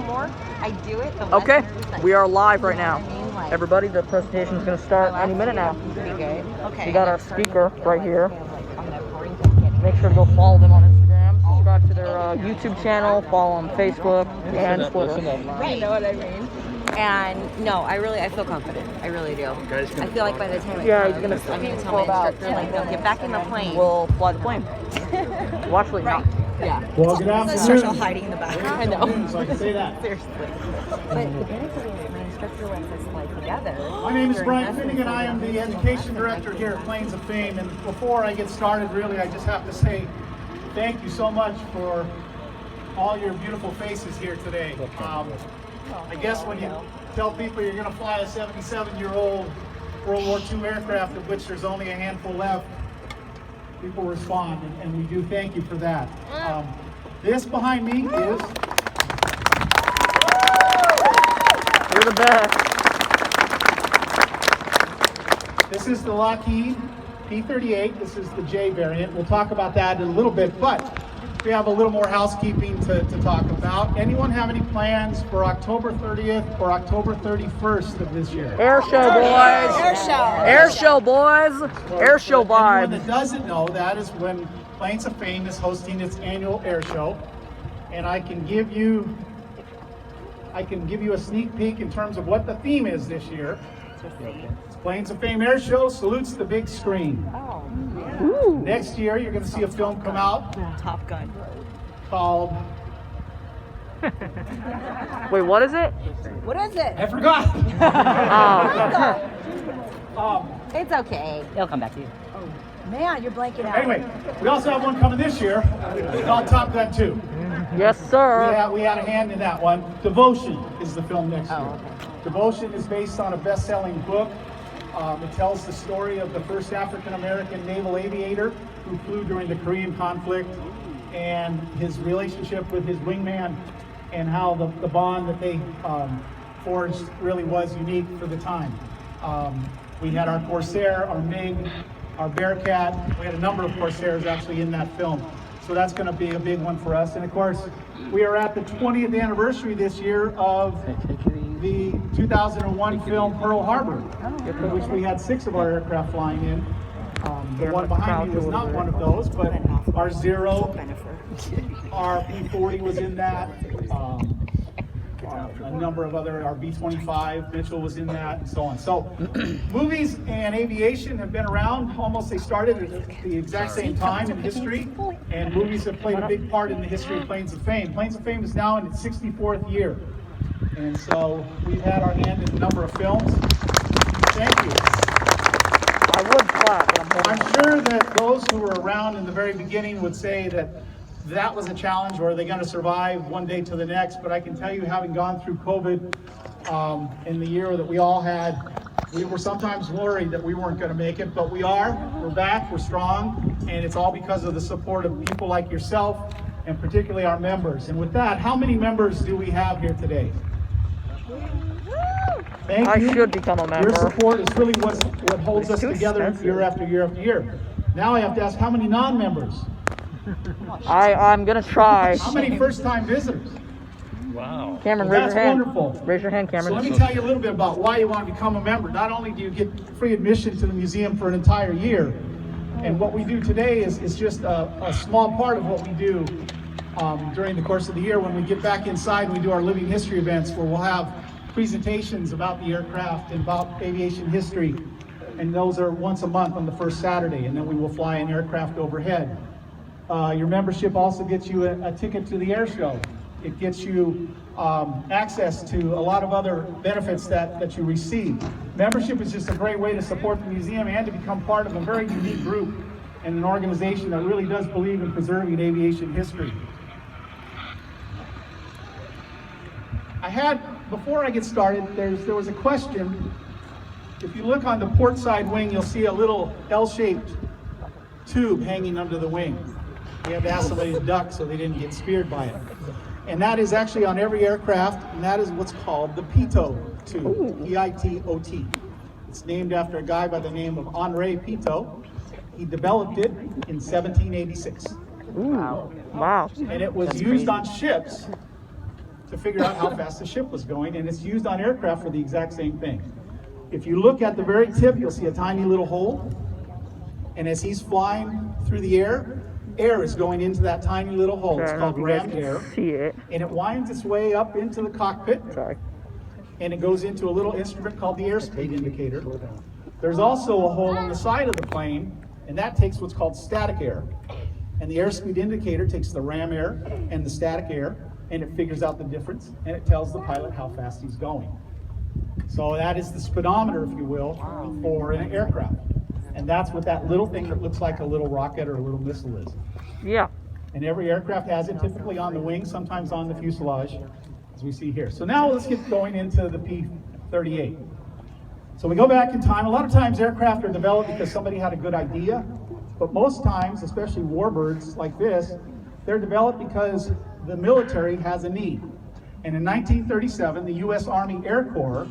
more I do it, the less Okay, nervous I we are live right You know now. what I mean? Like, Everybody, the presentation is going to start any minute now. Pretty good. Okay. We got and our I'm starting speaker to feel right like here. I'm on the brink of getting Make sure to go follow them on Instagram, subscribe to their YouTube channel, follow on Facebook and Twitter. Right. You know what I mean? And no, I feel confident. I really do. I feel like by the time I'm gonna tell my instructor, like, no, get back in the plane. We'll fly the plane. Well, actually, Right. not. Yeah. Well, good afternoon. Instructor hiding in the back. I know. So I can say that. Seriously. But the benefit is my instructor lets us fly together. My name is Brian Finnegan. I am the education director here at Plains of Fame. And before I get started, really, I just have to say thank you so much for all your beautiful faces here today. I guess when you tell people you're going to fly a 77-year-old World War II aircraft, of which there's only a handful left, people respond, and we do thank you for that. This behind me is... You're the best. This is the Lockheed P-38. This is the J variant. We'll talk about that in a little bit, but we have a little more housekeeping to talk about. Anyone have any plans for October 30th or October 31st of this year? Air show, boys. Air show. Air show, boys. Air show Anyone vibe. that doesn't know, that is when Plains of Fame is hosting its annual air show. And I can give you a sneak peek in terms of what the theme is this year. It's Plains of Fame Air Show salutes the big screen. Ooh. Next year, you're going to see a film come out Top Gun. called... Wait, what is it? What is it? I forgot. Oh. It's okay. It'll come back to you. Man, you're blanking out. Anyway, we also have one coming this year called Top Gun 2. Yes, sir. We had a hand in that one. Devotion is the film next year. okay. Devotion is based on a best-selling book. It tells the story of the first African-American naval aviator who flew during the Korean conflict and his relationship with his wingman and how the bond that they forged really was unique for the time. We had our Corsair, our MiG, our Bearcat. We had a number of Corsairs actually in that film. So that's going to be a big one for us. And of course, we are at the 20th anniversary this year of the 2001 film Pearl Harbor, in which we had 6 of our aircraft flying in. The one behind me was not one of those, but our Zero, our P-40 was in that. A number of other, our B-25, Mitchell was in that, and so on. So, movies and aviation have been around almost, they started at the exact same time in history, and movies have played a big part in the history of Plains of Fame. Plains of Fame is now in its 64th year, and so we've had our hand in a number of films. Thank you. I would clap, but I'm sure that those who were around in the very beginning would say that was a challenge, or are they going to survive one day to the next? But I can tell you, having gone through COVID in the year that we all had, we were sometimes worried that we weren't going to make it, but we are. We're back, we're strong, and it's all because of the support of people like yourself, and particularly our members. And with that, how many members do we have here today? Thank you. I should become a member. Your support is really what holds us too together expensive. year after year after year. Now I have to ask, how many non-members? I'm gonna try. How many first-time visitors? Wow. Cameron, raise That's your hand. wonderful. Raise your hand, So Cameron. let me tell you a little bit about why you want to become a member. Not only do you get free admission to the museum for an entire year, and what we do today is just a small part of what we do during the course of the year. When we get back inside, we do our living history events where we'll have presentations about the aircraft and about aviation history, and those are once a month on the first Saturday, and then we will fly an aircraft overhead. Your membership also gets you a ticket to the air show. It gets you access to a lot of other benefits that you receive. Membership is just a great way to support the museum and to become part of a very unique group and an organization that really does believe in preserving aviation history. Before I get started, there was a question. If you look on the port side wing, you'll see a little L-shaped tube hanging under the wing. We had to ask somebody to duck so they didn't get speared by it. And that is actually on every aircraft, and that is what's called the Pitot Tube, P-I-T-O-T. It's named after a guy by the name of Henri Pitot. He developed it in 1786. Ooh, wow. And it was used on ships to to figure out how fast the ship was going, and it's used on aircraft for the exact same thing. If you look at the very tip, you'll see a tiny little hole, and as he's flying through the air, air is going into that tiny little hole. It's called rammed air, and it winds its way up into the cockpit, and it goes into a little instrument called the airspeed indicator. There's also a hole on the side of the plane, and that takes what's called static air. And the airspeed indicator takes the ram air and the static air, and it figures out the difference, and it tells the pilot how fast he's going. So that is the speedometer, if you will, for an aircraft. And that's what that little thing that looks like a little rocket or a little missile is. Yeah. And every aircraft has it, typically on the wing, sometimes on the fuselage, as we see here. So now let's get going into the P-38. So we go back in time. A lot of times aircraft are developed because somebody had a good idea, but most times, especially warbirds like this, they're developed because the military has a need. And in 1937, the U.S. Army Air Corps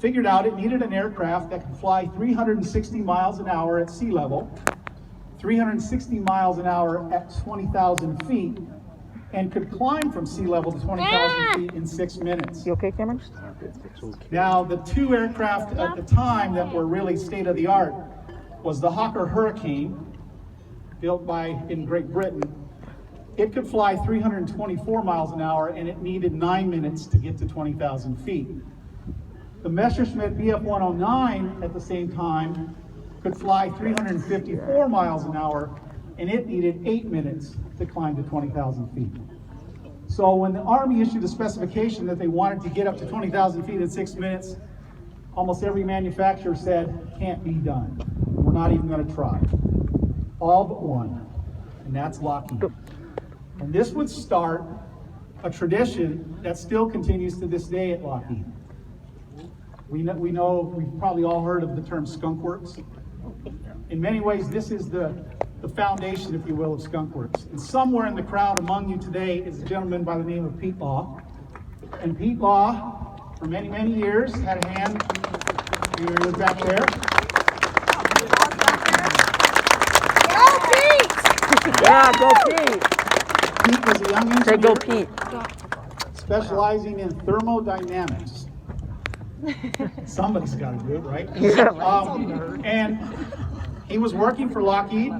figured out it needed an aircraft that could fly 360 miles an hour at sea level, 360 miles an hour at 20,000 feet, and could climb from sea level to 20,000 feet in 6 minutes. You okay, Cameron? Now, the two aircraft at the time that were really state-of-the-art was the Hawker Hurricane, built in Great Britain. It could fly 324 miles an hour, and it needed 9 minutes to get to 20,000 feet. The Messerschmitt Bf-109 at the same time could fly 354 miles an hour, and it needed 8 minutes to climb to 20,000 feet. So when the Army issued a specification that they wanted to get up to 20,000 feet in 6 minutes, almost every manufacturer said, can't be done. We're not even going to try. All but one, and that's Lockheed. And this would start a tradition that still continues to this day at Lockheed. We've probably all heard of the term skunk works. In many ways, this is the foundation, if you will, of skunk works. And somewhere in the crowd among you today is a gentleman by the name of Pete Law. And Pete Law, for many, many years, had a hand. He was back there. Go Pete! Yeah, go Pete! Pete was a young engineer. Say go Pete. Specializing in thermodynamics. Somebody's got to do it, right? Yeah. And he was working for Lockheed,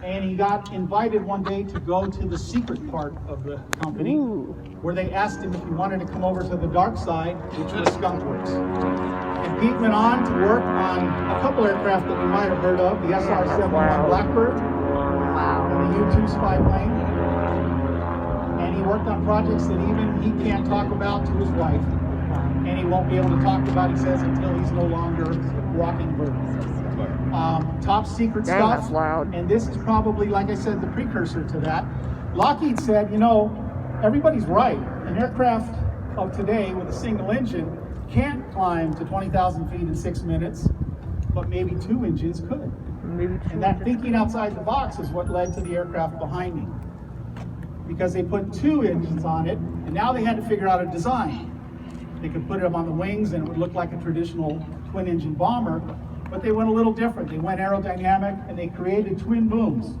and he got invited one day to go to the secret part of the company, where they asked him if he wanted to come over to the dark side, which was Skunk Works. And Pete went on to work on a couple aircraft that you might have heard of, the SR-71 Blackbird, and the U-2 spy plane. And he worked on projects that even he can't talk about to his wife, and he won't be able to talk about, he says, until he's no longer walking vertical. Top secret stuff. That's loud. And this is probably, like I said, the precursor to that. Lockheed said, you know, everybody's right. An aircraft of today with a single engine can't climb to 20,000 feet in 6 minutes, but maybe 2 engines could. And that thinking outside the box is what led to the aircraft behind me. Because they put 2 engines on it, and now they had to figure out a design. They could put them on the wings and it would look like a traditional twin-engine bomber, but they went a little different. They went aerodynamic, and they created twin booms.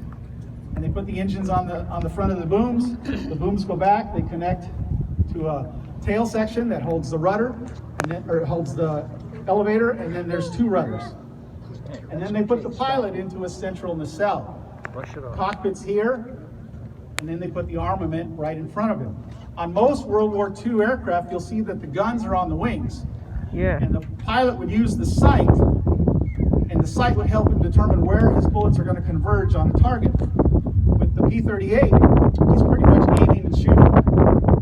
And they put the engines on the front of the booms. The booms go back, they connect to a tail section that holds the rudder, or holds the elevator, and then there's 2 rudders. And then they put the pilot into a central nacelle. Cockpit's here, and then they put the armament right in front of him. On most World War II aircraft, you'll see that the guns are on the wings. Yeah. And the pilot would use the sight, and the sight would help him determine where his bullets are going to converge on a target. With the P-38, he's pretty much aiming and shooting,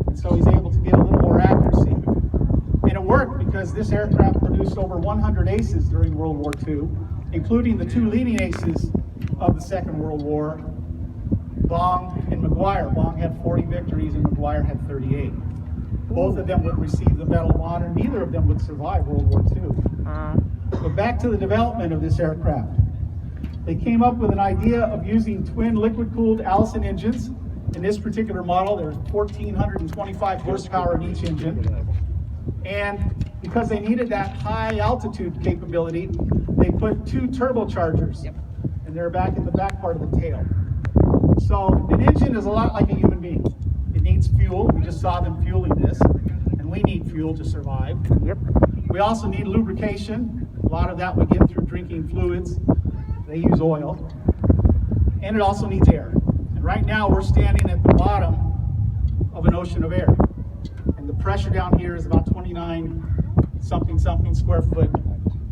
and so he's able to get a little more accuracy. And it worked because this aircraft produced over 100 aces during World War II, including the 2 leading aces of the Second World War, Bong and McGuire. Bong had 40 victories and McGuire had 38. Both of them would receive the Medal of Honor. Neither of them would survive World War II. But back to the development of this aircraft. They came up with an idea of using twin liquid-cooled Allison engines. In this particular model, there's 1,425 horsepower in each engine. And because they needed that high altitude capability, they put 2 turbochargers. And they're back in the back part of the tail. So an engine is a lot like a human being. It needs needs fuel. We just saw them fueling this, and we need fuel to survive. Yep. We also need lubrication. A lot of that we get through drinking fluids. They use oil. And it also needs air. And right now we're standing at the bottom of an ocean of air. And the pressure down here is about 29 something square foot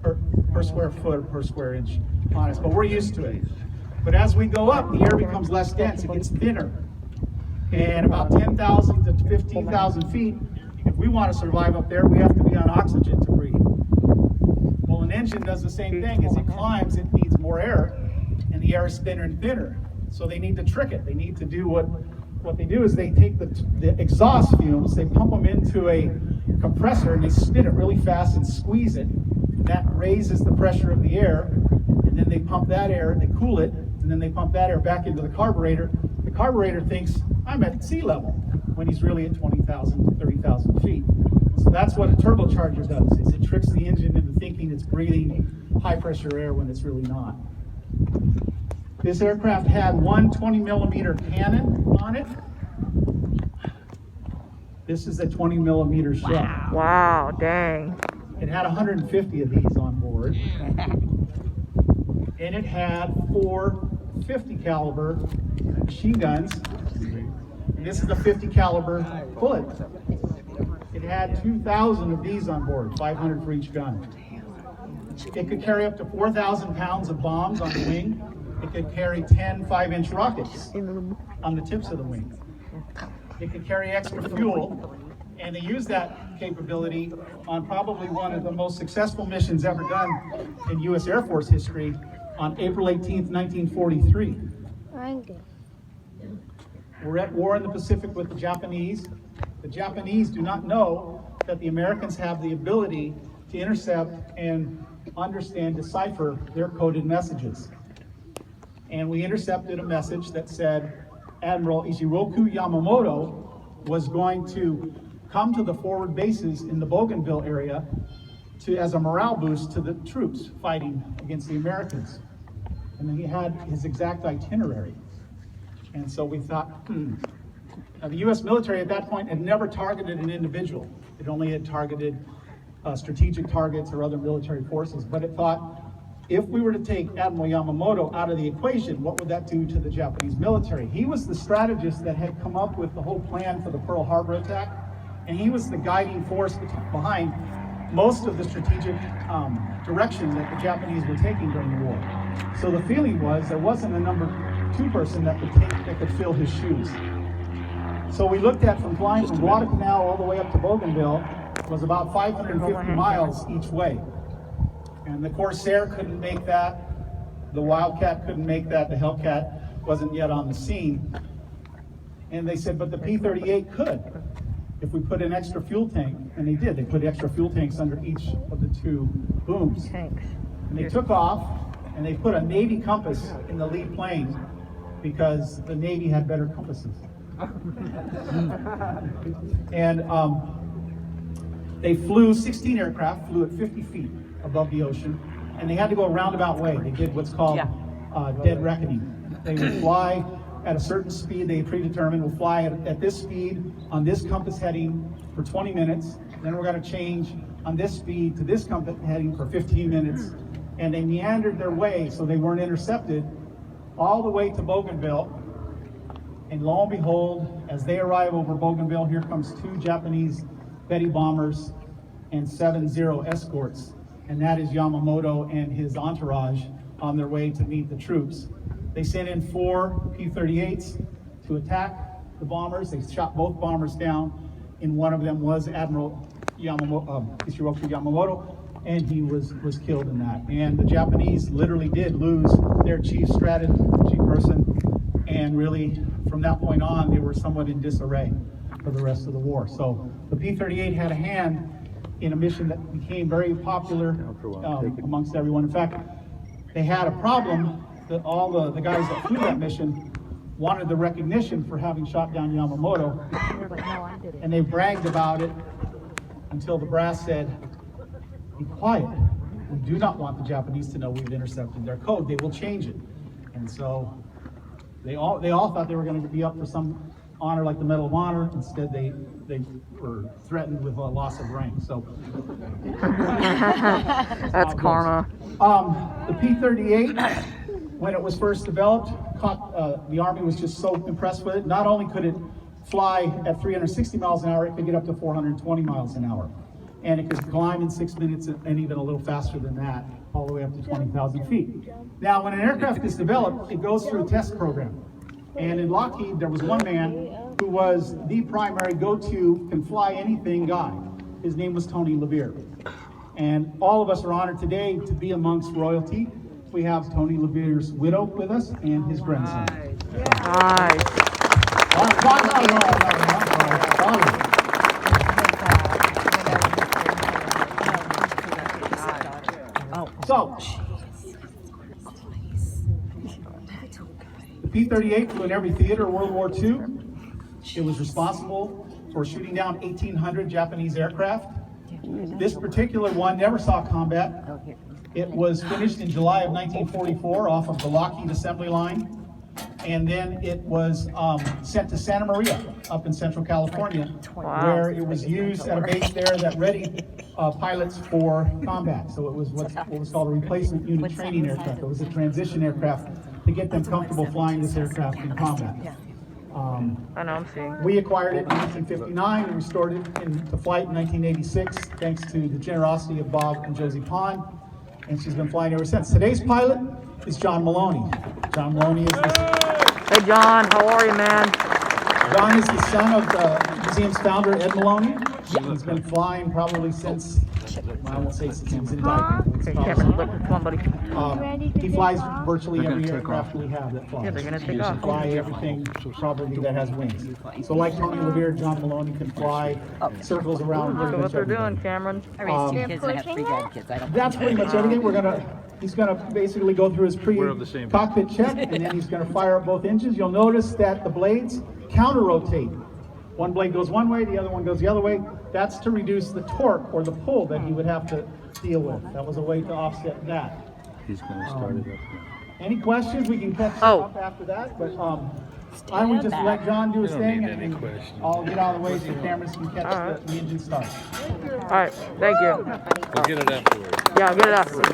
per square foot or per square inch on us. But we're used to it. But as we go up, the air becomes less dense. It gets thinner. And about 10,000 to 15,000 feet, if we want to survive up there, we have to be on oxygen to breathe. Well, an engine does the same thing. As it climbs, it needs more air, and the air is thinner and thinner. So they need to trick it. They need to do what they do is they take the exhaust fumes, they pump them into a compressor, and they spin it really fast and squeeze it. That raises the pressure of the air, and then they pump that air, they cool it, and then they pump that air back into the carburetor. The carburetor thinks, I'm at sea level, when he's really at 20,000 to 30,000 feet. So that's what a turbocharger does, is it tricks the engine into thinking it's breathing high pressure air when it's really not. This aircraft had one 20 millimeter cannon on it. This is a 20 millimeter shell. Wow, dang. It had 150 of these on board. And it had 4 50 caliber machine guns. And this is a 50 caliber bullet. It had 2,000 of these on board, 500 for each gun. It could carry up to 4,000 pounds of bombs on the wing. It could carry 10 5-inch rockets on the tips of the wing. It could carry extra fuel, and they used that capability on probably one of the most successful missions ever done in U.S. Air Force history on April 18th, 1943. We're at war in the Pacific with the Japanese. The Japanese do not know that the Americans have the ability to intercept and understand, decipher their coded messages. And we intercepted a message that said Admiral Ishiroku Yamamoto was going to come to the forward bases in the Bougainville area as a morale boost to the troops fighting against the Americans. And then he had his exact itinerary. And so we thought, Now the U.S. military at that point had never targeted an individual. It only had targeted strategic targets or other military forces. But it thought, if we were to take Admiral Yamamoto out of the equation, what would that do to the Japanese military? He was the strategist that had come up with the whole plan for the Pearl Harbor attack, and he was the guiding force behind most of the strategic direction that the Japanese were taking during the war. So the feeling was there wasn't a number 2 person that could fill his shoes. So we looked at from flying from Guadalcanal all the way up to Bougainville was about 550 miles each way. And the Corsair couldn't make that, the Wildcat couldn't make that, the Hellcat wasn't yet on the scene. And they said, but the P-38 could, if we put an extra fuel tank. And they did, they put extra fuel tanks under each of the 2 booms. And they took off, and they put a Navy compass in the lead plane because the Navy had better compasses. And they flew 16 aircraft, flew at 50 feet above the ocean, and they had to go a roundabout way. They did what's called dead reckoning. They would fly at a certain speed they predetermined. We'll fly at this speed on this compass heading for 20 minutes. Then we're going to change on this speed to this compass heading for 15 minutes. And they meandered their way so they weren't intercepted all the way to Bougainville. And lo and behold, as they arrive over Bougainville, here comes 2 Japanese Betty bombers and 7 Zero escorts. And that is Yamamoto and his entourage on their way to meet the troops. They sent in 4 P-38s to attack the bombers. They shot both bombers down, and one of them was Admiral Ishiroku Yamamoto, and he was killed in that. And the Japanese literally did lose their chief strategy person, and really from that point on they were somewhat in disarray for the rest of the war. So the P-38 had a hand in a mission that became very popular amongst everyone. In fact, they had a problem that all the guys that flew that mission wanted the recognition for having shot down Yamamoto, and they bragged about it until the brass said, be quiet. We do not want the Japanese to know we've intercepted their code. They will change it. And so they all thought they were going to be up for some honor like the Medal of Honor. Instead, they were threatened with a loss of rank. So That's karma. The P-38, when it was first developed, the Army was just so impressed with it. Not only could it fly at 360 miles an hour, it could get up to 420 miles an hour. And it could climb in 6 minutes and even a little faster than that, all the way up to 20,000 feet. Now, when an aircraft is developed, it goes through a test program. And in Lockheed, there was one man who was the primary go-to, can fly anything guy. His name was Tony LeVere. And all of us are honored today to be amongst royalty. We have Tony LeVere's widow with us and his grandson. Nice. So, the P-38 flew in every theater of World War II. It was responsible for shooting down 1,800 Japanese aircraft. This particular one never saw combat. It was finished in July of 1944 off of the Lockheed assembly line. And then it was sent to Santa Maria up in Central California, where it was used at a base there that readied pilots for combat. So it was what was called a replacement unit training aircraft. It was a transition aircraft to get them comfortable flying this aircraft in combat. I know, I'm seeing. We acquired it in 1959 and restored it into flight in 1986, thanks to the generosity of Bob and Josie Pond, and she's been flying ever since. Today's pilot is John Maloney. John Maloney is Hey John, how are you, man? John is the son of the museum's founder, Ed Maloney. He's been flying probably since, I won't say since he was in diapers. Okay, Cameron, look, come on, buddy. He flies virtually every aircraft we have that flies. Yeah, they're gonna take He off. can fly everything probably that has wings. So like Tony LeVere, John Maloney can fly circles around. Look at what they're doing, Cameron. I raised two kids and I have three grandkids. I don't That's pretty much everything. He's gonna basically go through his pre-cockpit check, and then he's gonna fire up both engines. You'll notice that the blades counter-rotate. One blade goes one way, the other one goes the other way. That's to reduce the torque or the pull that he would have to deal with. That was a way to offset that. He's going to start it up now. Any questions? We can catch up after that, but I would just let John do his thing, and I'll get out of the way so cameras can catch the engine start. All right, thank you. We'll get it afterwards. Yeah, I'll get it afterwards.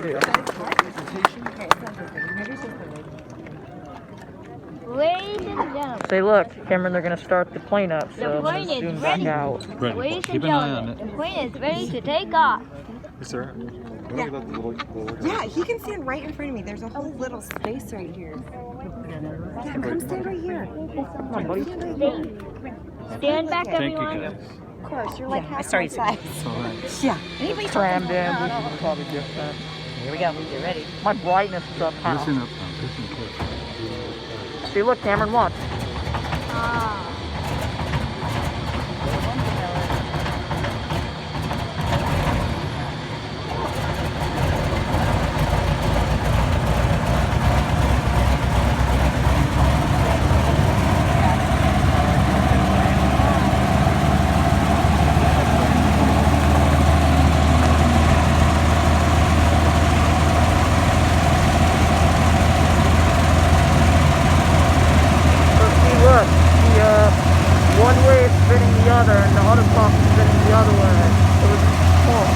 Ladies and gentlemen, Say, look, Cameron, they're going to start the plane up, the so plane let's zoom is back ready. out. Ladies and Keep an eye on gentlemen, it. the plane is ready to take off. Is there? Yeah, he can stand right in front of me. There's a whole little space right here. Yeah, come stand right here. Come on, buddy. Stand back, Thank you, everyone. guys. Of course, you're like half started my size. All right. Yeah. Anybody Crammed in. We should probably just that. Here we go. Get ready. My brightness is up high. Listen up now. Listen close. See, look, Cameron, watch. One way is spinning the other, and the other pump is spinning the other way. It was cool.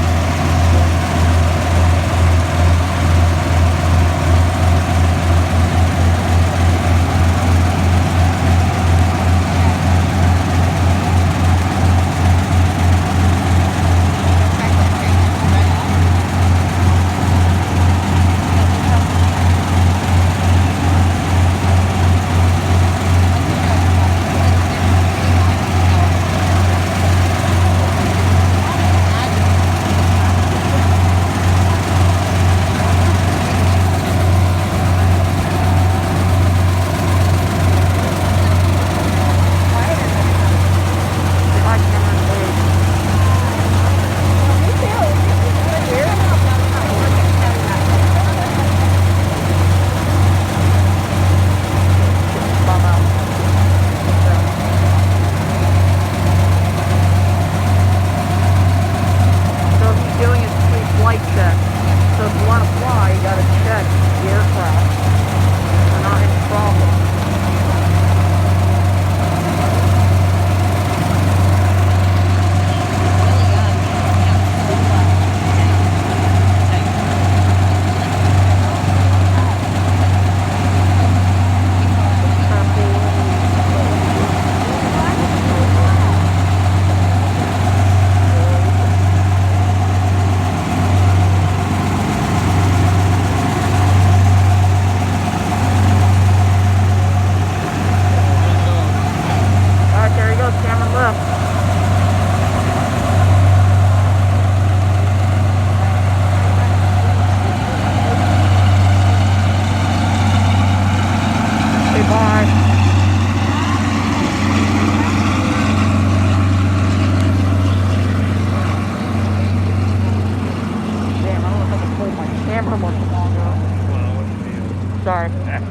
sorry. See that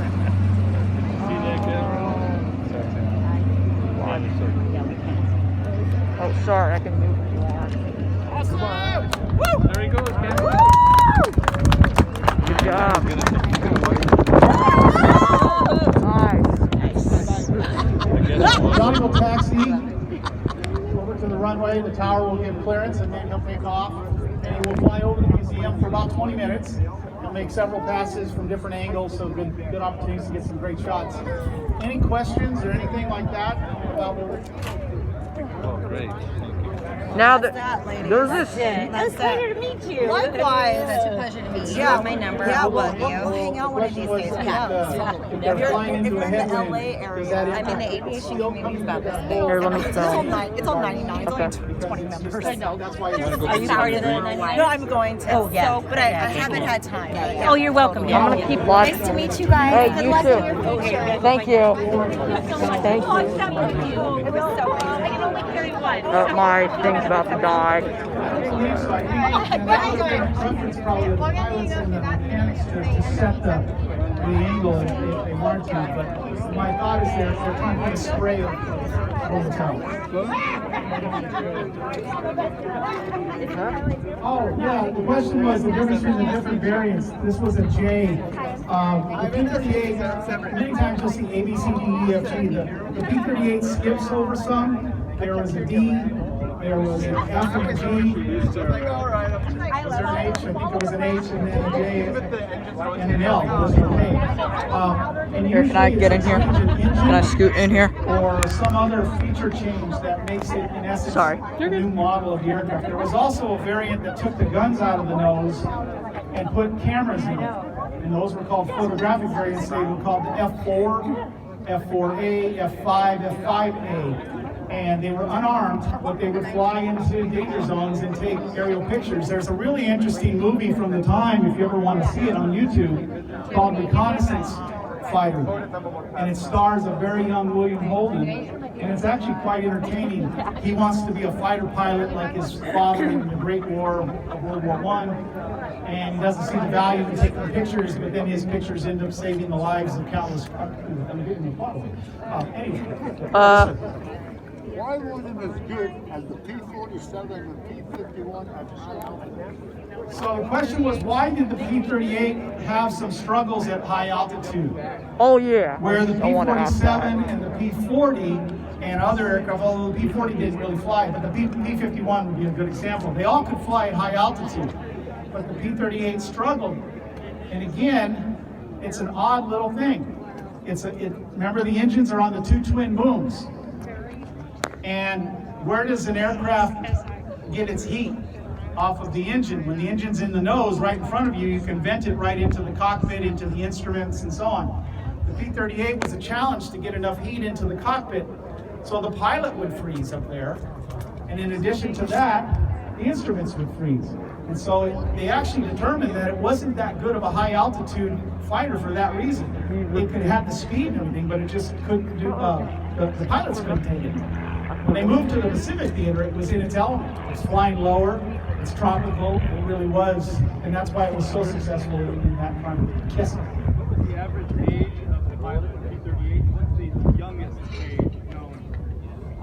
camera? Oh, sorry, I can move if you want. Awesome! Woo! There he goes, man. Good job. Nice. Johnny will taxi over to the runway. The tower will give clearance, and then he'll take off. And he will fly over the museum for about 20 minutes. He'll make several passes from different angles, so good opportunities to get some great shots. Any questions or anything like that about what we're... Oh, great. Now there's this. It's a pleasure to meet you. Likewise. It's a pleasure to meet you. Yeah, My number. Yeah, I we'll love you. hang out one of these days. If If you're flying into a you're in the headwind, LA does area, that I mean, impact the aviation community is about this big. Here, let me it's tell. all 99. It's only 20 members. That's why Are you part of the No, I'm going to. Oh, yeah. So, but I haven't had time. Oh, you're welcome. I'm gonna keep watching. Nice to meet you guys. Hey, Good you luck too. in your future. Thank you. Thank you. My thing's about to die. Preference probably of the pilots and the mechanics to set the angle if they want to, but my thought is they're trying to put a spray over the top. Oh, yeah, the question was the difference between the different variants. This was a J. The P-38, many times you'll see A, B, C, D, E, F, G. The P-38 skips over some. There was a D, there was an F and a G. Was there an H? I think there was an H and then a J and an L. Those were made. Here, can I get in here? Can I scoot in here? Or some other feature change that makes it, in essence, Sorry. a new model of the aircraft. There was also a variant that took the guns out of the nose and put cameras in them. And those were called photographic variants. They were called the F4, F4A, F5, F5A. And they were unarmed, but they would fly into danger zones and take aerial pictures. There's a really interesting movie from the time, if you ever want to see it on YouTube, called Reconnaissance Fighter. And it stars a very young William Holden, and it's actually quite entertaining. He wants to be a fighter pilot like his father in the Great War of World War I, and he doesn't see the value in taking pictures, but then his pictures end up saving the lives of countless anyway. Why wasn't as good as the P-47 and P-51 at high altitude? So the question was, why did the P-38 have some struggles at high altitude? Oh yeah. Where the I wanna ask that. P-47 and the P-40 and other aircraft, although the P-40 didn't really fly, but the P-51 would be a good example. They all could fly at high altitude, but the P-38 struggled. And again, it's an odd little thing. Remember, the engines are on the two twin booms. And where does an aircraft get its heat? Off of the engine. When the engine's in the nose right in front of you, you can vent it right into the cockpit, into the instruments, and so on. The P-38 was a challenge to get enough heat into the cockpit, so the pilot would freeze up there. And in addition to that, the instruments would freeze. And so they actually determined that it wasn't that good of a high altitude fighter for that reason. It could have the speed and everything, but it just couldn't do, the pilots couldn't take it. When they moved to the Pacific theater, it was in its element. It was flying lower, it's tropical, it really was, and that's why it was so successful in that climate. Yes? What was the average age of the pilot of the P-38? What's the youngest age known?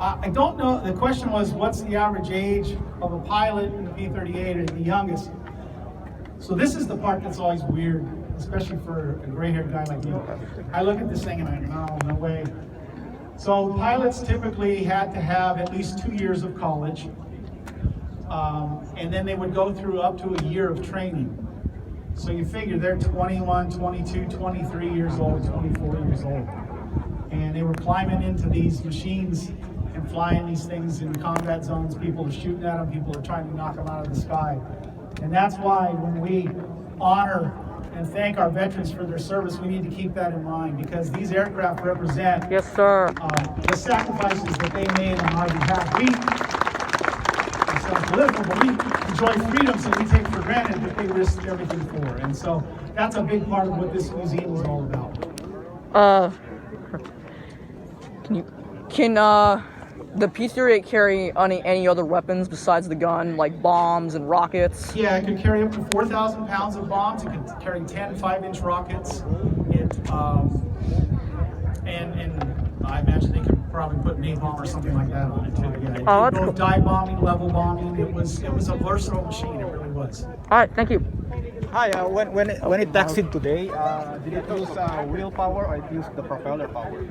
I don't know. The question was, what's the average age of a pilot in the P-38 or the youngest? So this is the part that's always weird, especially for a gray-haired guy like me. I look at this thing and I go, no way. So pilots typically had to have at least 2 years of college, and then they would go through up to a year of training. So you figure they're 21, 22, 23 years old, 24 years old. And they were climbing into these machines and flying these things in combat zones. People are shooting at them, people are trying to knock them out of the sky. And that's why when we honor and thank our veterans for their service, we need to keep that in mind, because these aircraft represent Yes, sir. the sacrifices that they made on our behalf. It's not political, but we enjoy freedoms that we take for granted that they risked everything for. And so that's a big part of what this museum is all about. Can the P-38 carry any other weapons besides the gun, like bombs and rockets? Yeah, it could carry up to 4,000 pounds of bombs. It could carry 10 5-inch rockets. it. And I imagine they could probably put napalm or something like that on it too. Yeah, it Oh, did that's both dive bombing, level bombing. It was a versatile machine. It really was. All right, thank you. Hi, when it taxied today, did it use wheel power or it used the propeller power?